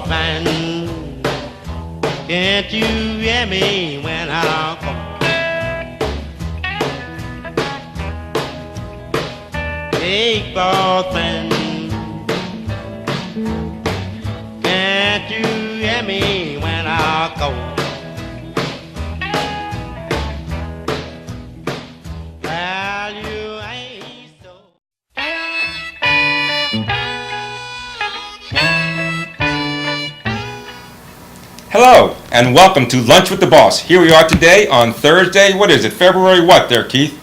bossman, can't you hear me when I call? Hey, bossman, can't you hear me when I call? Well, you ain't so. Hello, and welcome to Lunch with the Boss. Here we are today on Thursday, what is it, February what there, Keith?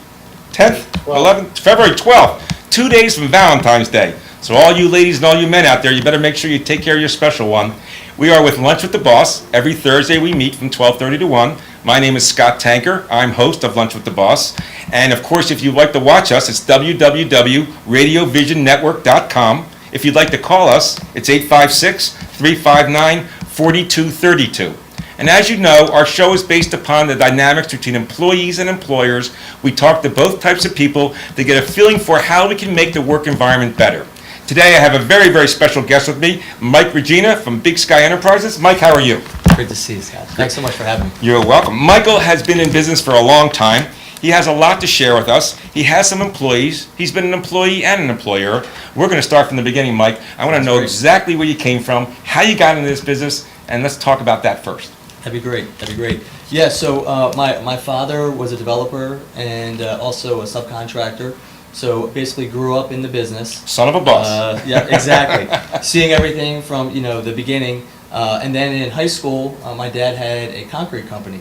10th? 11th? February 12th. 2 days from Valentine's Day. So all you ladies and all you men out there, you better make sure you take care of your special one. We are with Lunch with the Boss. Every Thursday we meet from 12:30 to 1. My name is Scott Tanker. I'm host of Lunch with the Boss. And of course, if you'd like to watch us, it's www.radiovisionnetwork.com. If you'd like to call us, it's 856-359-4232. And as you know, our show is based upon the dynamics between employees and employers. We talk to both types of people to get a feeling for how we can make the work environment better. Today I have a very, very special guest with me, Mike Regina from Big Sky Enterprises. Mike, how are you? Great to see you, Scott. Thanks so much for having me. You're welcome. Michael has been in business for a long time. He has a lot to share with us. He has some employees. He's been an employee and an employer. We're going to start from the beginning, Mike. I want to know exactly where you came from, how you got into this business, and let's talk about that first. That'd be great. That'd be great. Yeah, so my father was a developer and also a subcontractor. So basically grew up in the business. Son of a boss. Yeah, exactly. Seeing everything from, the beginning. And then in high school, my dad had a concrete company.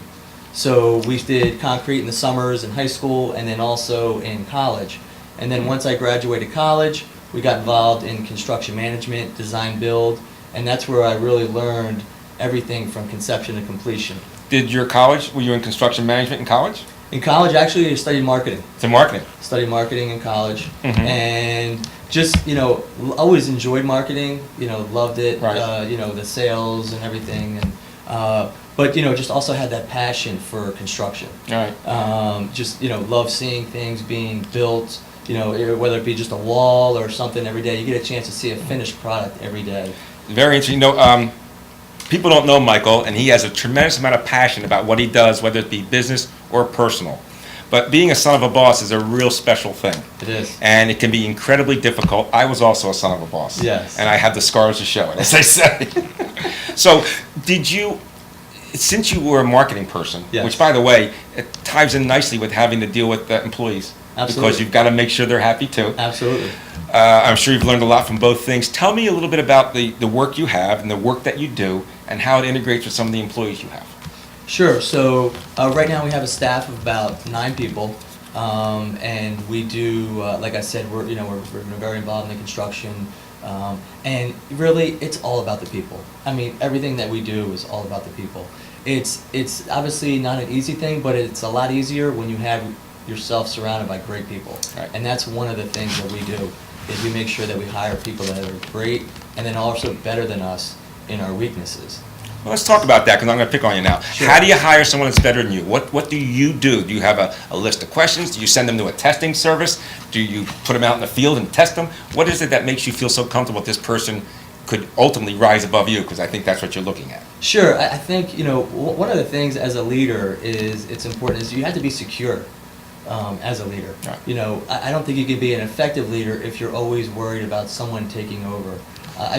So we did concrete in the summers in high school and then also in college. And then once I graduated college, we got involved in construction management, design build, and that's where I really learned everything from conception to completion. Were you in construction management in college? In college, actually, I studied marketing. To marketing? Studied marketing in college, Mm-hmm. and just, always enjoyed marketing, loved it, Right. The sales and everything, and but, just also had that passion for construction. All right. Love seeing things being built, whether it be just a wall or something every day. You get a chance to see a finished product every day. Very interesting. People don't know Michael, and he has a tremendous amount of passion about what he does, whether it be business or personal. But being a son of a boss is a real special thing. It is. And it can be incredibly difficult. I was also a son of a boss. Yes. And I have the scars to show it, as they say. So, since you were a marketing person, Yes. which, by the way, it ties in nicely with having to deal with the employees. Absolutely. Because you've got to make sure they're happy, too. Absolutely. I'm sure you've learned a lot from both things. Tell me a little bit about the work you have and the work that you do and how it integrates with some of the employees you have. Sure. So right now we have a staff of about 9 people, and we do, like I said, we're very involved in the construction, and really it's all about the people. I mean, everything that we do is all about the people. It's obviously not an easy thing, but it's a lot easier when you have yourself surrounded by great people. Right. And that's one of the things that we do, is we make sure that we hire people that are great and then also better than us in our weaknesses. Well, let's talk about that because I'm going to pick on you now. Sure. How do you hire someone that's better than you? What do you do? Do you have a list of questions? Do you send them to a testing service? Do you put them out in the field and test them? What is it that makes you feel so comfortable that this person could ultimately rise above you? Because I think that's what you're looking at. Sure. I think, one of the things as a leader it's important is you have to be secure as a leader. Right. I don't think you can be an effective leader if you're always worried about someone taking over.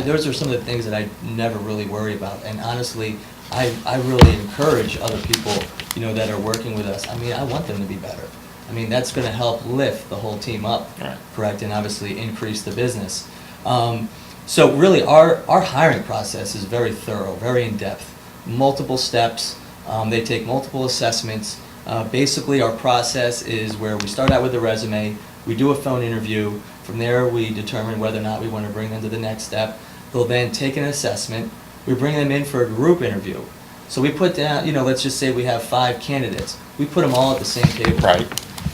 Those are some of the things that I never really worry about, and honestly, I really encourage other people, that are working with us. I mean, I want them to be better. I mean, that's going to help lift the whole team up, Right. correct, and obviously increase the business. So really, our hiring process is very thorough, very in-depth, multiple steps. They take multiple assessments. Basically, our process is where we start out with a resume, we do a phone interview. From there, we determine whether or not we want to bring them to the next step. They'll then take an assessment. We bring them in for a group interview. So we put down, let's just say we have 5 candidates. We put them all at the same table. Right.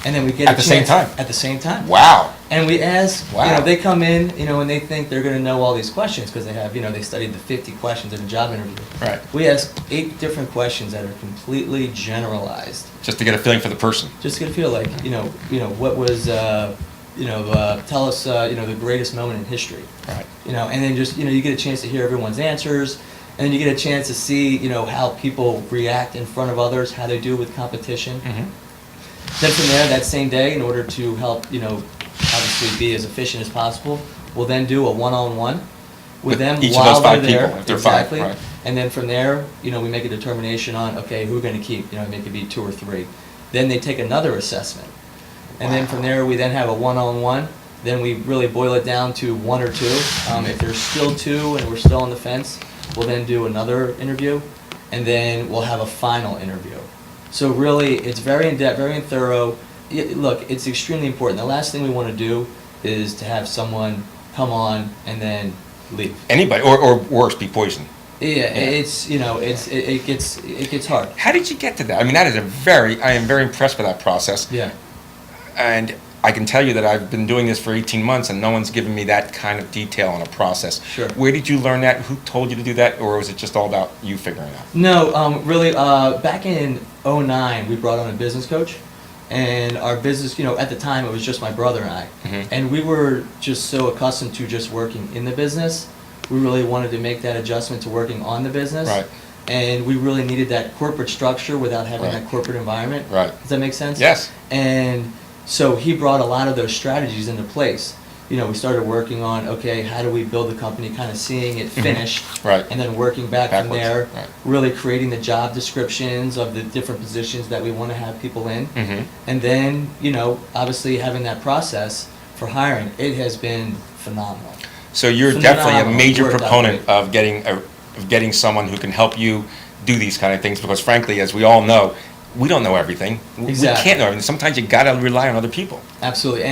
And then we get At the same time? At the same time. Wow. And we ask, Wow. they come in, and they think they're going to know all these questions because they have, they studied the 50 questions in a job interview. Right. We ask 8 different questions that are completely generalized. Just to get a feeling for the person. Just to get a feel like, what was, tell us, the greatest moment in history. Right. And then just, you get a chance to hear everyone's answers. And then you get a chance to see, how people react in front of others, how they do with competition. Then from there, that same day, in order to help, obviously be as efficient as possible, we'll then do a one-on-one with them each while of those 5 they're there. people, if they're Exactly. 5, right. And then from there, we make a determination on, okay, who we're going to keep. It may be 2 or 3. Then they take another assessment. And then from there, we then have a one-on-one. Then we really boil it down to 1 or 2. If there's still 2 and we're still on the fence, we'll then do another interview. And then we'll have a final interview. So really, it's very in-depth, very thorough. Look, it's extremely important. The last thing we want to do is to have someone come on and then leave. Anybody, or worse, be poisoned. Yeah, it gets hard. How did you get to that? I mean, I am very impressed with that process. Yeah. And I can tell you that I've been doing this for 18 months and no one's given me that kind of detail on a process. Sure. Where did you learn that? Who told you to do that? Or was it just all about you figuring it out? No, really, back in '09, we brought on a business coach. And our business, at the time, it was just my brother and I. And we were just so accustomed to just working in the business. We really wanted to make that adjustment to working on the business. Right. And we really needed that corporate structure without having that corporate environment. Right. Does that make sense? Yes. And so he brought a lot of those strategies into place. We started working on, okay, how do we build the company, kind of seeing it finished, Right. and then working backwards from there, right. really creating the job descriptions of the different positions that we want to have people in. And then, obviously having that process for hiring, it has been phenomenal. So you're definitely a Phenomenal. major Worked out proponent great. of getting someone who can help you do these kind of things, because frankly, as we all know, we don't know everything. Exactly. We can't know everything. Sometimes you gotta rely on other people. Absolutely.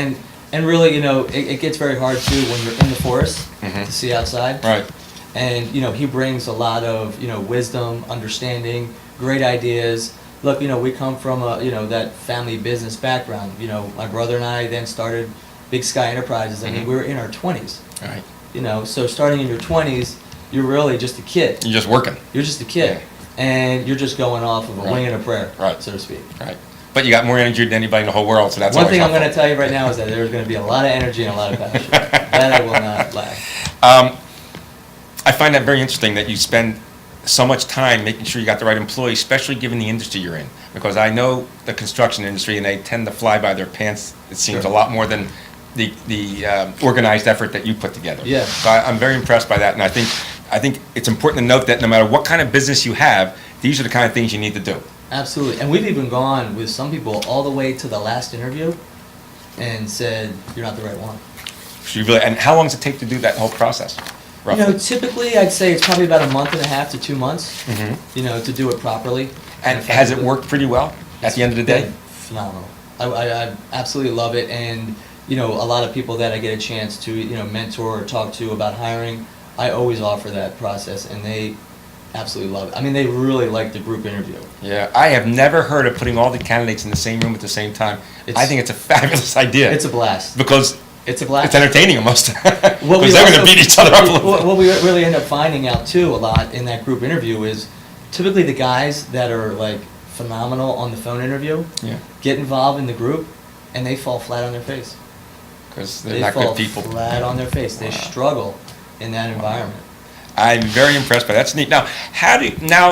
And really, it gets very hard too when you're in the forest to see outside. Right. And, he brings a lot of, wisdom, understanding, great ideas. Look, we come from that family business background. My brother and I then started Big Sky Enterprises. I mean, we were in our 20s. Right. So starting in your 20s, you're really just a kid. You're just working. You're just a kid. And you're just going off of a Right. wing and a prayer, Right. so to speak. Right. But you got more energy than anybody in the whole world, so that's One always thing I'm going to helpful. tell you right now is that there's going to be a lot of energy and a lot of passion. That I will not lack. I find that very interesting that you spend so much time making sure you got the right employees, especially given the industry you're in. Because I know the construction industry, and they tend to fly by their pants, it seems, Sure. a lot more than the organized effort that you put together. Yeah. So I'm very impressed by that, and I think it's important to note that no matter what kind of business you have, these are the kind of things you need to do. Absolutely. And we've even gone with some people all the way to the last interview and said, you're not the right one. So you really, and how long does it take to do that whole process, roughly? Typically I'd say it's probably about a month and a half to 2 months, to do it properly. And has it worked pretty well at the end of the day? Phenomenal. I absolutely love it. And, a lot of people that I get a chance to, mentor or talk to about hiring, I always offer that process, and they absolutely love it. I mean, they really like the group interview. Yeah, I have never heard of putting all the candidates in the same room at the same time. I think it's a fabulous idea. It's a blast. Because It's a blast. it's entertaining almost. Because What we they're going to also- beat each other up a little bit. What we really end up finding out too a lot in that group interview is typically the guys that are like phenomenal on the phone interview Yeah, get involved in the group and they fall flat on their face. because they're They not fall good people. flat on their face. They Wow. struggle in that environment. I'm very impressed by that. That's neat. Now,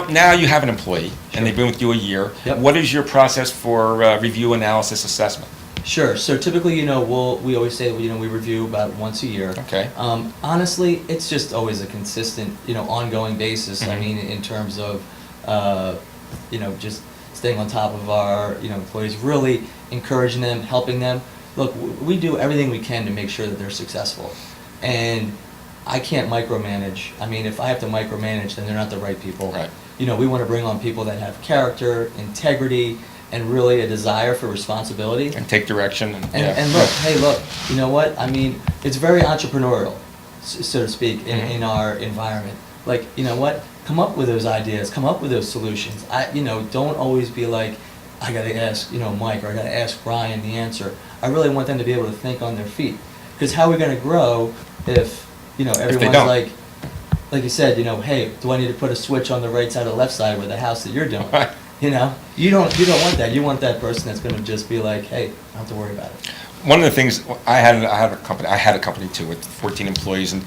now you have an employee, Sure. and they've been with you a year. Yep. What is your process for review, analysis, assessment? Sure. So typically, we always say that we review about once a year. Okay. Honestly, it's just always a consistent, ongoing basis. I mean, in terms of, just staying on top of our, employees, really encouraging them, helping them. Look, we do everything we can to make sure that they're successful, and I can't micromanage. I mean, if I have to micromanage, then they're not the right people. Right. We want to bring on people that have character, integrity, and really a desire for responsibility. And take direction. And look, hey, look, you know what? I mean, it's very entrepreneurial, so to speak, in our environment. Like, you know what? Come up with those ideas. Come up with those solutions. Don't always be like, I got to ask, Mike, or I got to ask Brian the answer. I really want them to be able to think on their feet. Because how are we going to grow if, everyone's don't. like you said, hey, do I need to put a switch on the right side or the left side with the house that you're doing? Right. You don't want that. You want that person that's going to just be like, hey, I don't have to worry about it. One of the things I had a company too with 14 employees, and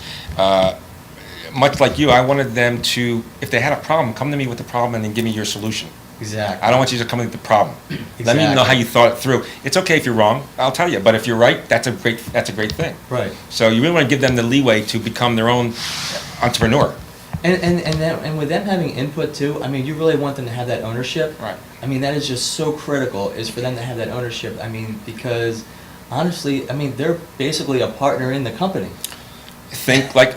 much like you, I wanted them to, if they had a problem, come to me with the problem and then give me your solution. Exactly. I don't want you to come with the problem. Exactly. Let me know how you thought it through. It's okay if you're wrong, I'll tell you, but if you're right, that's a great thing. Right. So you really want to give them the leeway to become their own entrepreneur. And with them having input too, I mean, you really want them to have that ownership. Right. I mean, that is just so critical, is for them to have that ownership. I mean, because honestly, I mean, they're basically a partner in the company. Think like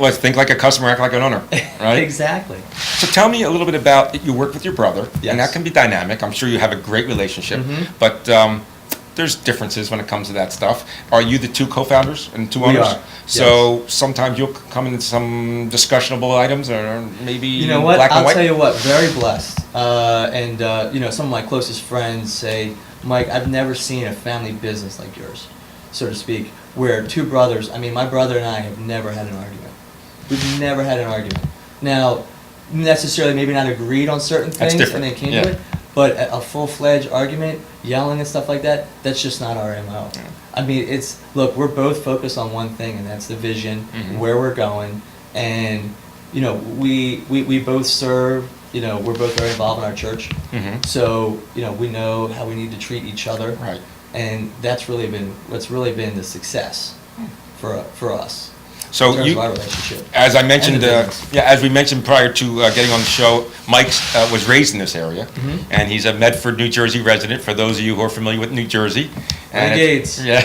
a customer, act like an owner, right? Exactly. So tell me a little bit about, you work with your brother, Yes. and that can be dynamic. I'm sure you have a great relationship, but there's differences when it comes to that stuff. Are you the two co-founders and two We owners? are, So sometimes you'll come into some discussionable items, or maybe You know what? black and I'll white? tell you what, very blessed. You know, some of my closest friends say, Mike, I've never seen a family business like yours, so to speak, where two brothers, I mean, my brother and I have never had an argument. We've never had an argument. Now, necessarily maybe not agreed on certain That's things different, and then came yeah. to it, but a full-fledged argument, yelling and stuff like that, that's just not our MO. Yeah. I mean, look, we're both focused on one thing, and that's the vision, where we're going, and, you know, we both serve, you know, we're both very involved in our church, so, you know, we know how we need to treat each other. Right. And that's really been what's really been the success for us So in terms you, of our relationship. as I mentioned, And the business. as we mentioned prior to getting on the show, Mike was raised in this area, and he's a Medford, New Jersey resident. For those of you who are familiar with New Jersey, and Gates. yeah,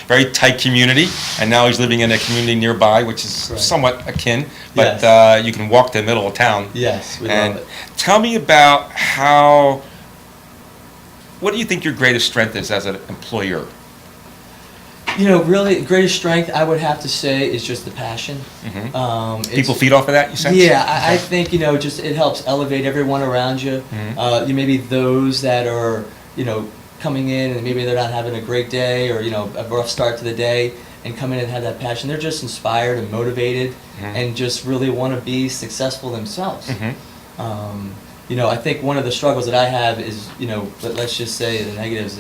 very tight community. And now he's living in a community nearby, which is Right. somewhat akin, but Yes. you can walk to the middle of town. Yes, we And love it. tell me about how. What do you think your greatest strength is as an employer? You know, really, greatest strength I would have to say is just the passion. People feed off of that, you sense? Yeah, I think, you know, just it helps elevate everyone around you. You maybe those that are, you know, coming in and maybe they're not having a great day or, you know, a rough start to the day, and come in and have that passion. They're just inspired and motivated and just really want to be successful themselves. You know, I think one of the struggles that I have is, you know, let's just say the negatives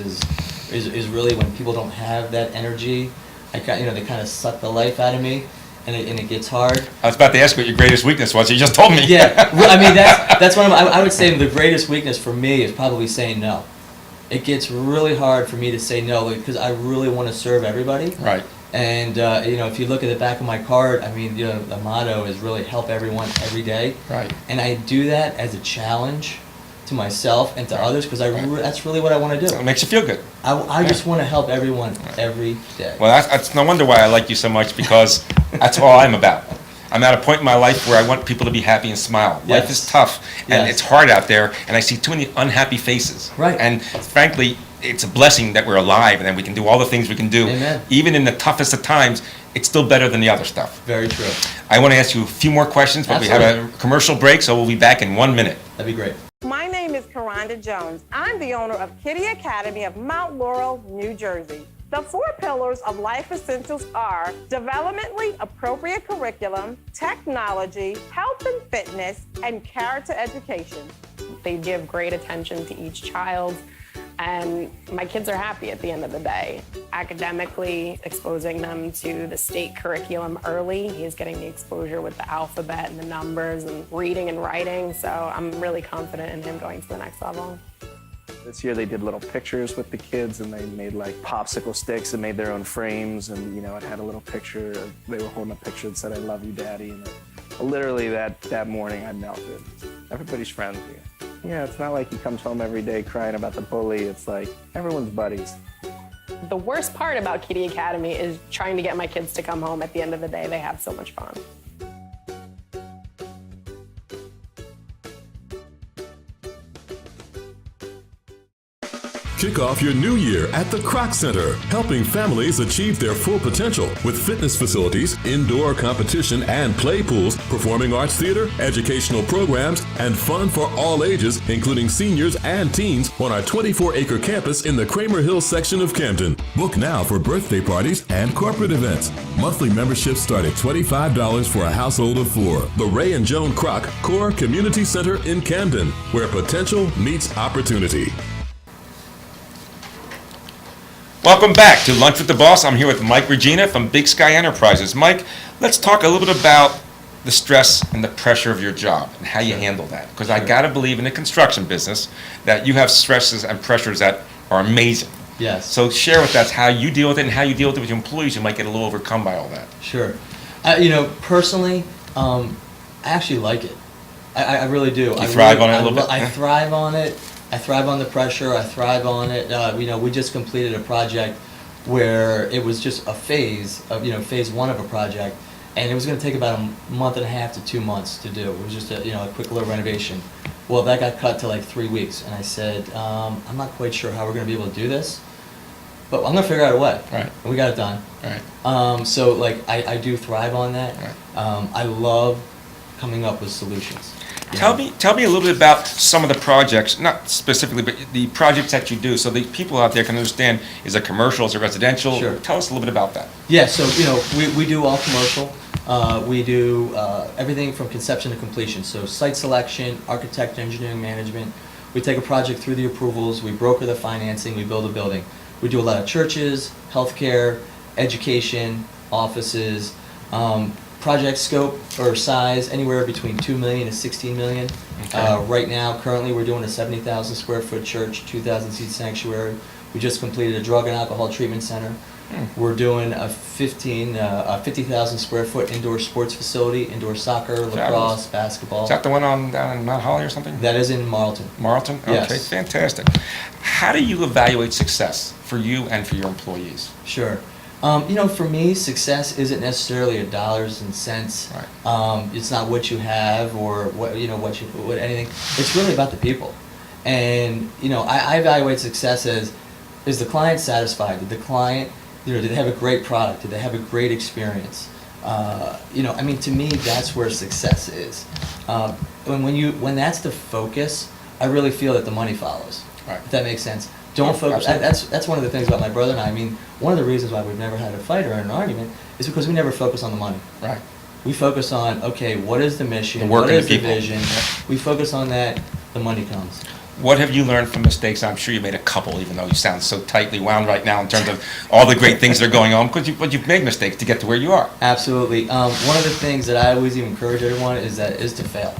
is really when people don't have that energy. You know, they kind of suck the life out of me, and it gets hard. I was about to ask what your greatest weakness was. You just told me. Yeah, I mean that's one of I would say the greatest weakness for me is probably saying no. It gets really hard for me to say no because I really want to serve everybody. Right. And you know, if you look at the back of my card, I mean, you know, the motto is really help everyone every day. Right. And I do that as a challenge to myself and to others because that's really what I want to do. It makes you feel good. I just want to help everyone every day. Well, that's no wonder why I like you so much, because that's all I'm about. I'm at a point in my life where I want people to be happy and smile. Yes. Life is tough, and Yes. it's hard out there, and I see too many unhappy faces. Right. And frankly, it's a blessing that we're alive and that we can do all the things we can do. Amen. Even in the toughest of times, it's still better than the other stuff. Very true. I want to ask you a few more questions, but we have a commercial break, so we'll be back in 1 minute. That'd be great. My name is Karonda Jones. I'm the owner of Kitty Academy of Mount Laurel, New Jersey. The 4 pillars of life essentials are developmentally appropriate curriculum, technology, health and fitness, and character education. They give great attention to each child, and my kids are happy at the end of the day. Academically, exposing them to the state curriculum early. He's getting the exposure with the alphabet and the numbers and reading and writing, so I'm really confident in him going to the next level. This year they did little pictures with the kids, and they made like popsicle sticks and made their own frames, and you know, it had a little picture. They were holding a picture that said, "I love you, Daddy," and literally that morning I melted. Everybody's friends here. Yeah, it's not like he comes home every day crying about the bully. It's like everyone's buddies. The worst part about Kitty Academy is trying to get my kids to come home at the end of the day. They have so much fun. Kick off your new year at the Croc Center, helping families achieve their full potential with fitness facilities, indoor competition and play pools, performing arts theater, educational programs, and fun for all ages, including seniors and teens on our 24-acre campus in the Kramer Hill section of Camden. Book now for birthday parties and corporate events. Monthly memberships start at $25 for a household of 4. The Ray and Joan Kroc Core Community Center in Camden, where potential meets opportunity. Welcome back to Lunch with the Boss. I'm here with Mike Regina from Big Sky Enterprises. Mike, let's talk a little bit about the stress and the pressure of your job and how you handle that. Because I got to believe in the construction business that you have stresses and pressures that are amazing. Yes. So share with us how you deal with it and how you deal with it with your employees who might get a little overcome by all that. Sure. Personally, I actually like it. I really do. You thrive on it a little bit? I thrive on it. I thrive on the pressure. I thrive on it. We just completed a project where it was just a phase of, phase one of a project, and it was going to take about a month and a half to 2 months to do. It was just a quick little renovation. Well, that got cut to like 3 weeks, and I said, I'm not quite sure how we're going to be able to do this, but I'm going to figure out a way. Right. And we got it done. Right. So like I do thrive on that. Right. I love coming up with solutions. Tell me a little bit about some of the projects, not specifically, but the projects that you do, so the people out there can understand, is it commercial, is it residential? Sure. Tell us a little bit about that. Yeah, so we do all commercial. We do everything from conception to completion. So site selection, architect, engineering, management. We take a project through the approvals, we broker the financing, we build a building. We do a lot of churches, healthcare, education, offices. Project scope or size anywhere between 2 million to 16 million. Okay. Right now, currently, we're doing a 70,000 square foot church, 2,000 seat sanctuary. We just completed a drug and alcohol treatment center. We're doing a 50,000 square foot indoor sports facility, indoor soccer, lacrosse, basketball. Is that the one down in Mount Holly or something? That is in Marlton. Marlton? Okay, Yes. fantastic. How do you evaluate success for you and for your employees? Sure. For me, success isn't necessarily a dollars and cents. Right. It's not what you have or what anything. It's really about the people. And I evaluate success as, is the client satisfied? Did the client, did they have a great product? Did they have a great experience? To me, that's where success is. When that's the focus, I really feel that the money follows. Right. If that makes sense. Don't focus. Absolutely. That's one of the things about my brother and I. One of the reasons why we've never had a fight or an argument is because we never focus on the money. Right. We focus on, okay, what is the mission? The work what and is the the people. vision? Yeah. We focus on that. The money comes. What have you learned from mistakes? I'm sure you made a couple, even though you sound so tightly wound right now in terms of all the great things that are going on, because you've made mistakes to get to where you are. Absolutely. One of the things that I always encourage everyone is to fail.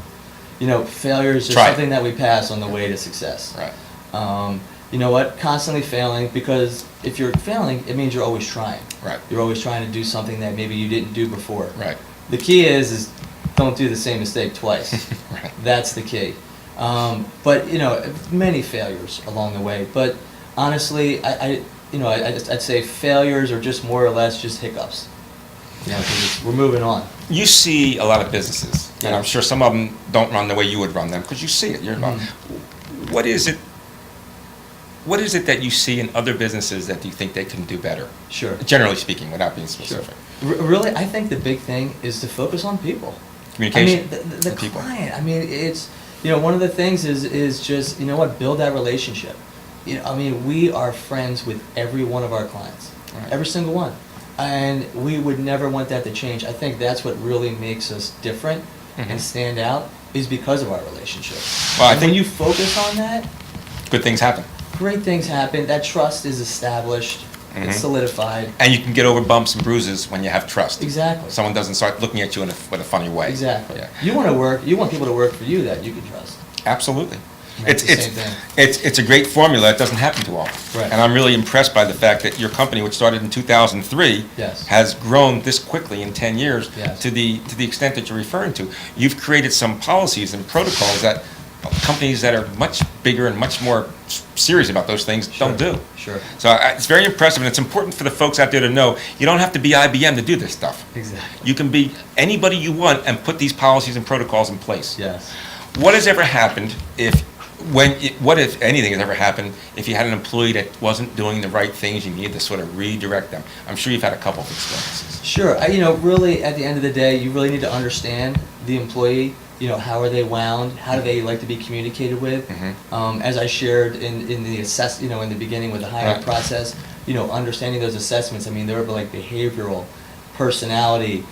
Failure is just Try it. something that we pass on the way to success. Right. You know what? Constantly failing, because if you're failing, it means you're always trying. Right. You're always trying to do something that maybe you didn't do before. Right. The key is don't do the same mistake twice. Right. That's the key. But many failures along the way. But honestly, I'd say failures are just more or less just hiccups. 'Cause we're moving on. You see a lot of businesses, and Yeah. I'm sure some of them don't run the way you would run them, because you see it. You're involved. What is it that you see in other businesses that you think they can do better? Sure. Generally speaking, without being specific. Really, I think the big thing is to focus on people. Communication. The with people. client. It's one of the things is just build that relationship. We are friends with every one of our clients, Right. every single one, and we would never want that to change. I think that's what really makes us different and stand out, is because of our relationship. Well, I And think- when you focus on that, Good things happen. great things happen. That trust is established. It's solidified. And you can get over bumps and bruises when you have trust. Exactly. Someone doesn't start looking at you with a funny way. Exactly. Yeah. You want people to work for you that you can trust. Absolutely. That's the same thing. It's a great formula. It doesn't happen too often. Right. And I'm really impressed by the fact that your company, which started in 2003, Yes. has grown this quickly in 10 years Yes. to the extent that you're referring to. You've created some policies and protocols that companies that are much bigger and much more serious about those things don't do. Sure. So it's very impressive, and it's important for the folks out there to know you don't have to be IBM to do this stuff. Exactly. You can be anybody you want and put these policies and protocols in place. Yes. What has ever happened what if anything has ever happened if you had an employee that wasn't doing the right things, you needed to sort of redirect them? I'm sure you've had a couple of experiences. Sure. Really, at the end of the day, you really need to understand the employee. How are they wound? How do they like to be communicated with? As I shared in the beginning with the hiring Right. process, understanding those assessments. There were like behavioral, personality.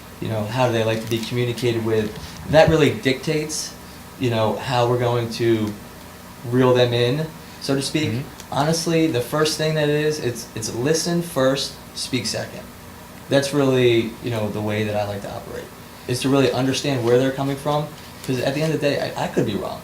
How do they like to be communicated with? That really dictates, how we're going to reel them in, so to speak. Honestly, the first thing that it's listen first, speak second. That's really, the way that I like to operate. is to really understand where they're coming from, because at the end of the day, I could be wrong.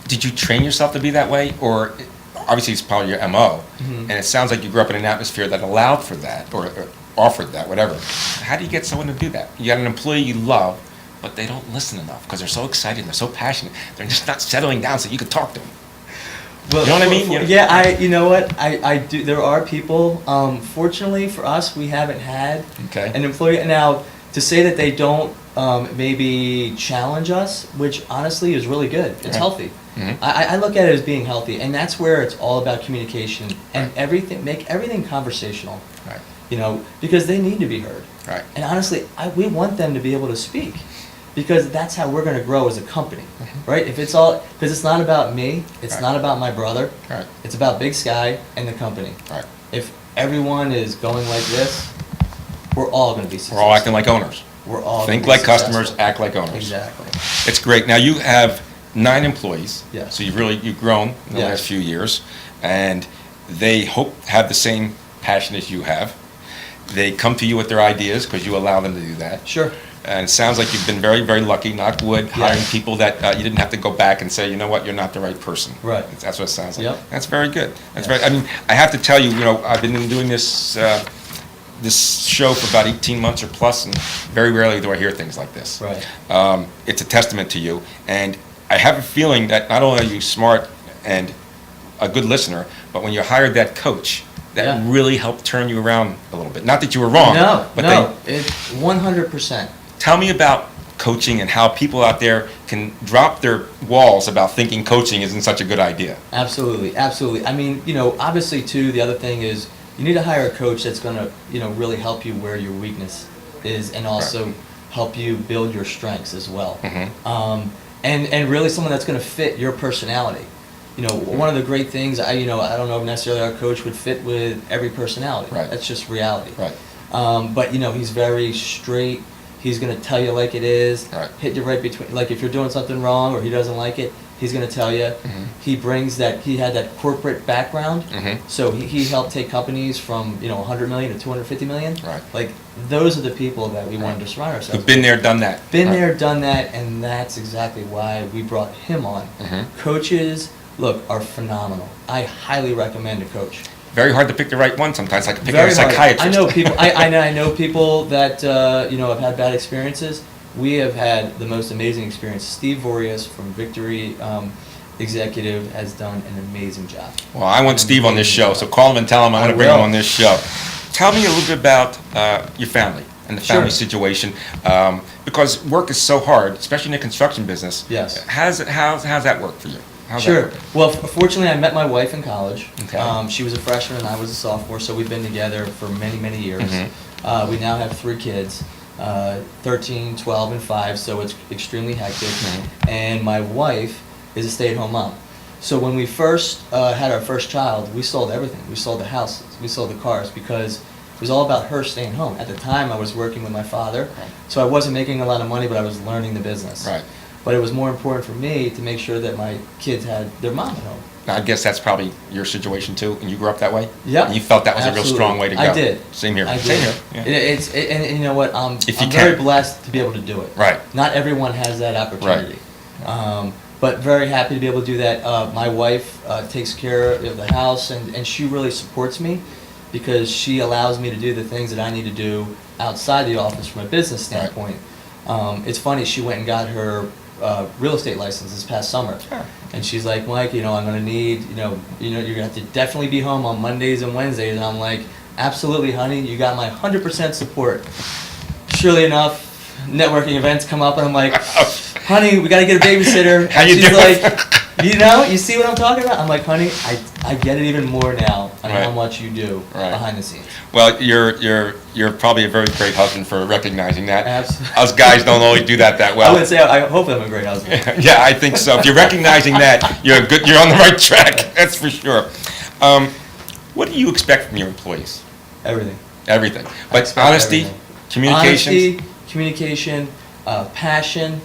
Did you train yourself to be that way, or obviously it's probably your MO, and it sounds like you grew up in an atmosphere that allowed for that, or offered that, whatever. How do you get someone to do that? You got an employee you love, but they don't listen enough because they're so excited, they're so passionate, they're just not settling down so you can talk to them. Well, You know what I mean? Yeah, you know what, I do, there are people, fortunately for us, we haven't had Okay. an employee. Now, to say that they don't maybe challenge us, which honestly is really good, it's Right. healthy. Mhm. I look at it as being healthy, and that's where it's all about communication and Right. everything, make everything conversational, Right. you know, because they need to be heard. Right. And honestly, we want them to be able to speak, because that's how we're going to grow as a company, right? If it's all, because it's not about me, it's Right. not about my brother, Right. it's about Big Sky and the company. Right. If everyone is going like this, we're all going to be successful. We're all acting like owners. We're all Think gonna be like customers, successful. act like owners. Exactly. It's great. Now you have 9 employees. Yes. So you've grown in the Yes. last few years, and they have the same passion as you have. They come to you with their ideas because you allow them to do that. Sure. And it sounds like you've been very, very lucky, knock wood, hiring Yes. people that you didn't have to go back and say, you know what, you're not the right person. Right. That's what it sounds like. Yep. That's very good. That's Yes. very. I mean, I have to tell you, I've been doing this show for about 18 months or plus, and very rarely do I hear things like this. Right. It's a testament to you, and I have a feeling that not only are you smart and a good listener, but when you hired that coach, that Yeah. really helped turn you around a little bit. Not that you were wrong, but No, it's 100%. tell me about coaching and how people out there can drop their walls about thinking coaching isn't such a good idea. Absolutely, absolutely. I mean, obviously too, the other thing is you need to hire a coach that's going to, really help you where your weakness is, and also help you build your strengths as well. And really someone that's going to fit your personality. One of the great things, I don't know if necessarily our coach would fit with every personality. Right. That's just reality. Right. But he's very straight. He's going to tell you like it is. Right. Hit you right between. Like if you're doing something wrong or he doesn't like it, he's going to tell you. He brings that. He had that corporate background. So he helped take companies from 100 million to 250 million. Right. Like those are the people that we wanted to surround ourselves. You've been there, done that. Been Right. there, done that, and that's exactly why we brought him on. Coaches, look, are phenomenal. I highly recommend a coach. Very hard to pick the right one sometimes, like picking Very a hard. psychiatrist. I know people. I know people that have had bad experiences. We have had the most amazing experience. Steve Vorius from Victory Executive has done an amazing job. Well, I want Steve on this show, so call him and tell him I want to bring him will. on this show. Tell me a little bit about your family and the family Sure. situation, because work is so hard, especially in the construction business. Yes. How's that work for you? How's that Sure. work? Well, fortunately, I met my wife in college. Okay. She was a freshman and I was a sophomore, so we've been together for many, many years. We now have 3 kids, 13, 12, and 5, so it's extremely hectic. And my wife is a stay-at-home mom. So when we first had our first child, we sold everything. We sold the houses, we sold the cars, because it was all about her staying home. At the time, I was working with my father, so I wasn't making a lot of money, but I was learning the business. Right. But it was more important for me to make sure that my kids had their mom at home. Now, I guess that's probably your situation too, and you grew up that way? Yeah. And you felt that was a real Absolutely. strong way to go? I did. Same here. I Same did. here. Yeah. And you know what? I'm If you very can. blessed to be able to do it. Right. Not everyone has that opportunity. But very happy to be able to do that. My wife takes care of the house, and she really supports me because she allows me to do the things that I need to do outside the office from a business standpoint. It's funny, she went and got her real estate license this past summer. Sure. And she's like, Mike, I'm going to need, you're going to have to definitely be home on Mondays and Wednesdays. And I'm like, absolutely, honey, you got my 100% support. Surely enough, networking events come up, and I'm like, honey, we got to get a babysitter. How And you she's doing? like, you see what I'm talking about? I'm like, honey, I get it even more now on Right. how much you do Right. behind the scenes. Well, you're probably a very great husband for recognizing that. Absolutely. Us guys don't always do that I well. wouldn't say, I hope I'm a great husband. Yeah, I think so. If you're recognizing that, you're on the right track. That's for sure. What do you expect from your employees? Everything. Everything. I But expect honesty, everything. communications. Honesty, communication, passion,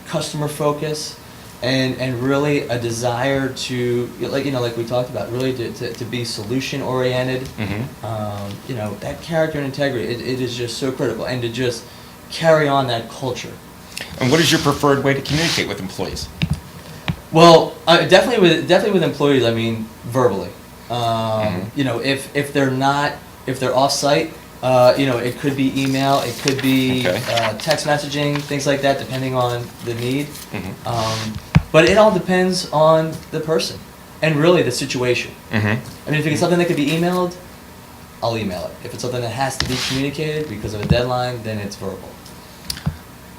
customer focus, and really a desire to, like we talked about, really to be solution oriented. Mm-hmm. That character and integrity, it is just so critical, and to just carry on that culture. And what is your preferred way to communicate with employees? Well, definitely with employees. I mean, verbally. You know, if they're off site, you know, it could be email, it could be text messaging, things like that, depending on the need. But it all depends on the person and really the situation. I mean, if it's something that could be emailed, I'll email it. If it's something that has to be communicated because of a deadline, then it's verbal.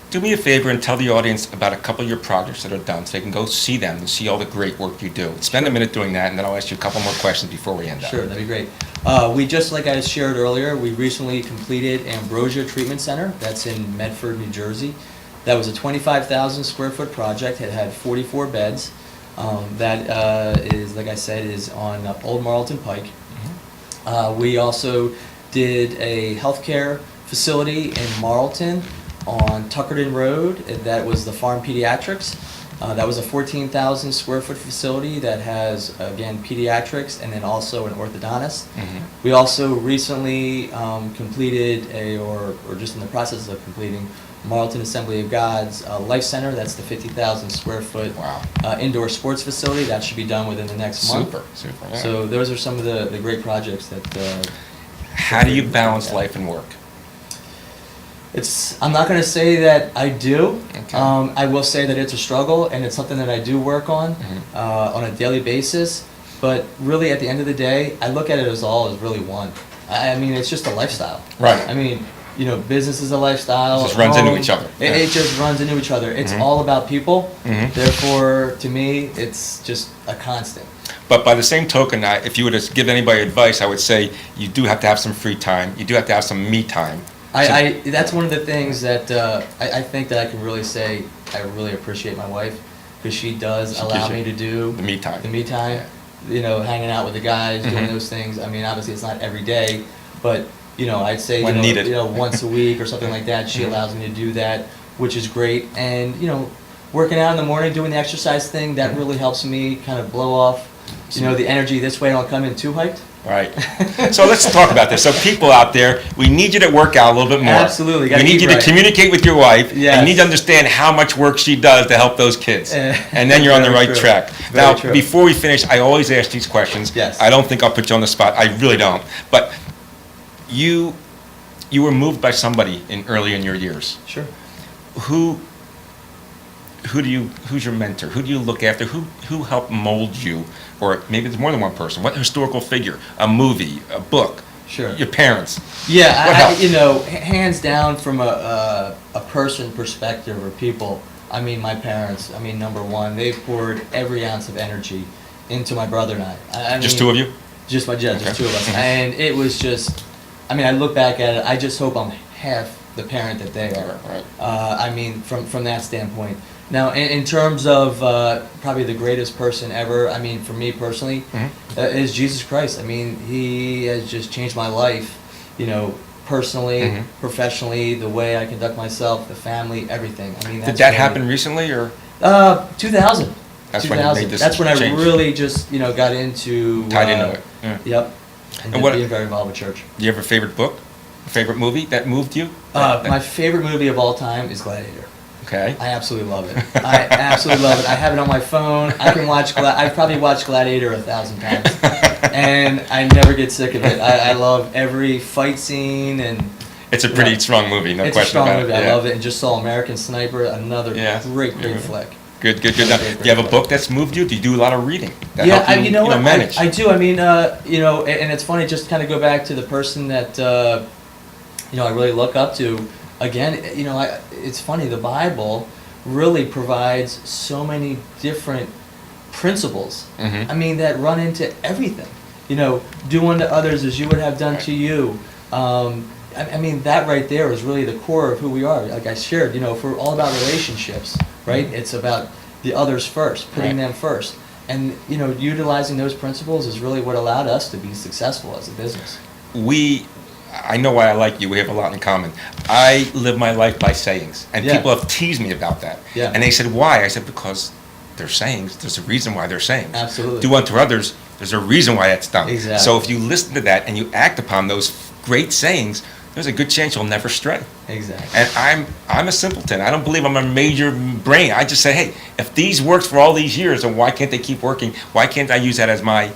Do me a favor and tell the audience about a couple of your projects that are done so they can go see them and see all the great work you do. Spend a minute doing that, and then I'll ask you a couple more questions before we end up. Sure, that'd be great. We just, like I shared earlier, we recently completed Ambrosia Treatment Center. That's in Medford, New Jersey. That was a 25,000 square foot project. It had 44 beds. That is, like I said, is on Old Marlton Pike. We also did a healthcare facility in Marlton on Tuckerton Road. That was the Farm Pediatrics. That was a 14,000 square foot facility that has, again, pediatrics and then also an orthodontist. We also recently completed or just in the process of completing Marlton Assembly of God's Life Center. That's the 50,000 square foot indoor sports facility. That should be done within the next month. Super, yeah. So those are some of the great projects that... How do you balance life and work? I'm not going to say that I do. Okay. I will say that it's a struggle, and it's something that I do work on a daily basis. But really, at the end of the day, I look at it as really one. I mean, it's just a lifestyle. Right. I mean, you know, business is a lifestyle. It just runs into each other. It just runs into each other. It's all about people. Therefore, to me, it's just a constant. But by the same token, if you were to give anybody advice, I would say you do have to have some free time. You do have to have some me time. That's one of the things that I think that I can really say I really appreciate my wife, because she does allow me to do the me time. The me time, you know, hanging out with the guys, doing those things. I mean, obviously it's not every day, but you know, I'd say when needed. You know, once a week or something like that. She allows me to do that, which is great. And you know, working out in the morning, doing the exercise thing, that really helps me kind of blow off, you know, the energy. This way I don't come in too hyped. Right. So let's talk about this. So people out there, we need you to work out a little bit more. Absolutely. We need you to communicate with your wife. Yes. And you need to understand how much work she does to help those kids. And then you're on the right track. Now, before we finish, I always ask these questions. Yes. I don't think I'll put you on the spot. I really don't. But you were moved by somebody early in your years. Sure. Who's your mentor? Who do you look after? Who helped mold you? Or maybe there's more than one person. What historical figure? A movie? A book? Sure. Your parents? Yeah, you know, hands down from a person perspective or people, I mean, my parents, I mean, number one, they poured every ounce of energy into my brother and I. Just two of you? Just two of us. And it was just, I mean, I look back at it, I just hope I'm half the parent that they are. Right. I mean, from that standpoint. Now, in terms of probably the greatest person ever, I mean, for me personally, is Jesus Christ. I mean, he has just changed my life, you know, personally, professionally, the way I conduct myself, the family, everything. I mean, did that happen recently, or? 2000. That's when you made this That's when I change. really just, you know, got into... Tied into it. Yeah. Yep. And being very involved with church. Do you have a favorite book? A favorite movie that moved you? My favorite movie of all time is Gladiator. Okay. I absolutely love it. I absolutely love it. I have it on my phone. I can watch. I've probably watched Gladiator 1,000 times, and I never get sick of it. I love every fight scene, and it's a pretty strong movie, no question about it. It's a strong movie. I love it, and just saw American Sniper, another great flick. Good. Now, do you have a book that's moved you? Do you do a lot of reading? That Yeah, help you know what? Manage? I do. I mean, you know, and it's funny, just kind of go back to the person that, you know, I really look up to. Again, you know, it's funny, the Bible really provides so many different principles. I mean, that run into everything. You know, do unto others as you would have done to you. I mean, that right there is really the core of who we are. Like I shared, you know, if we're all about relationships, right? It's about the others first, putting them first. And, you know, utilizing those principles is really what allowed us to be successful as a business. I know why I like you. We have a lot in common. I live my life by sayings, and people have teased me about that. Yeah. And they said, why? I said, because they're sayings. There's a reason why they're sayings. Absolutely. Do unto others. There's a reason why that's done. Exactly. So if you listen to that and you act upon those great sayings, there's a good chance you'll never stray. Exactly. And I'm a simpleton. I don't believe I'm a major brain. I just say, hey, if these worked for all these years, then why can't they keep working? Why can't I use that as my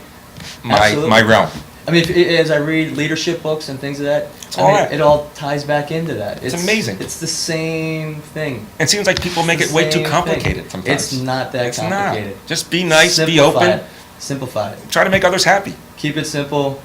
Absolutely. realm? I mean, as I read leadership books and things of that, all right. it all ties back into that. It's amazing. It's the same thing. It seems like people make It's it the way too same complicated thing. sometimes. It's not that It's complicated. not. Just be nice, be Simplify open, it. Simplify it. try to make others happy. Keep it simple.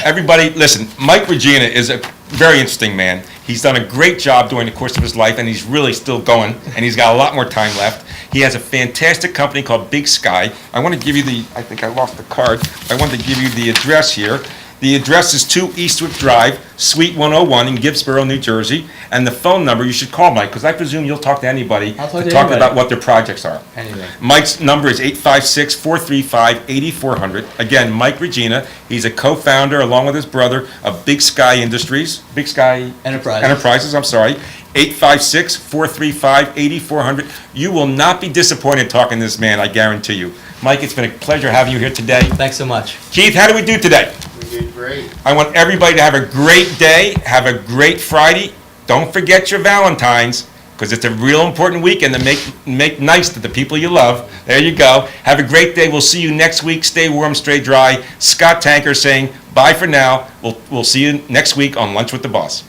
Everybody, listen, Mike Regina is a very interesting man. He's done a great job during the course of his life, and he's really still going, and he's got a lot more time left. He has a fantastic company called Big Sky. I want to give you I think I lost the card. I wanted to give you the address here. The address is 2 Eastwick Drive, Suite 101 in Gibbsboro, New Jersey. And the phone number, you should call Mike, because I presume you'll talk to anybody I'll talk to to talk anybody. about what their projects are. Anything. Mike's number is 856-435-8400. Again, Mike Regina. He's a co-founder, along with his brother, of Big Sky Industries. Big Sky Enterprises, I'm sorry. 856-435-8400. You will not be disappointed talking to this man, I guarantee you. Mike, it's been a pleasure having you here today. Thanks so much. Keith, how do we do today? We did great. I want everybody to have a great day, have a great Friday. Don't forget your Valentine's, because it's a real important weekend to make nice to the people you love. There you go. Have a great day. We'll see you next week. Stay warm, stay dry. Scott Tanker saying bye for now. We'll see you next week on Lunch with the Boss.